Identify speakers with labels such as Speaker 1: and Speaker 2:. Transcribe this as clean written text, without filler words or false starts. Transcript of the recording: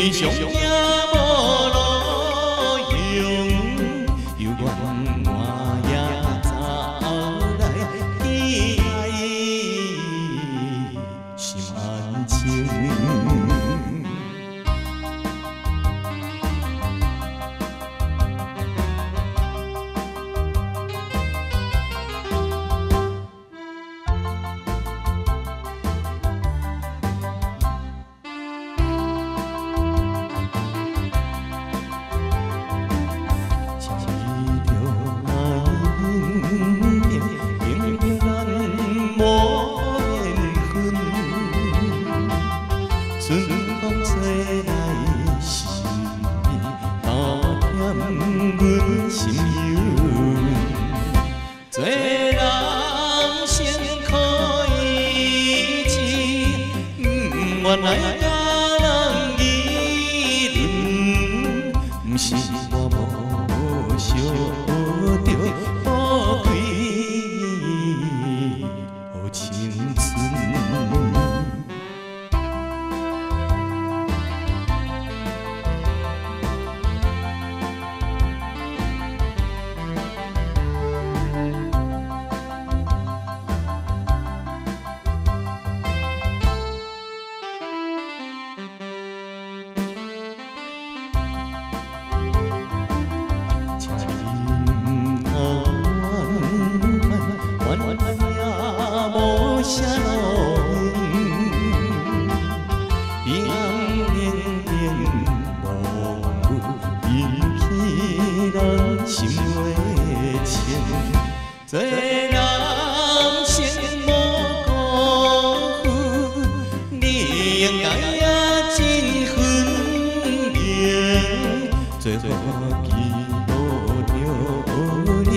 Speaker 1: 悲伤也无路用，犹原我也早来，你爱心安静。春风吹来身边，加添阮心忧闷。做男性靠意志，毋愿来佮人议论。毋是我无惜着宝贵好青春。啥路用？彼暗冷冰茫霧，引起咱心昧清。做男性无辜负，你应该也真分明。最好祈禱著你。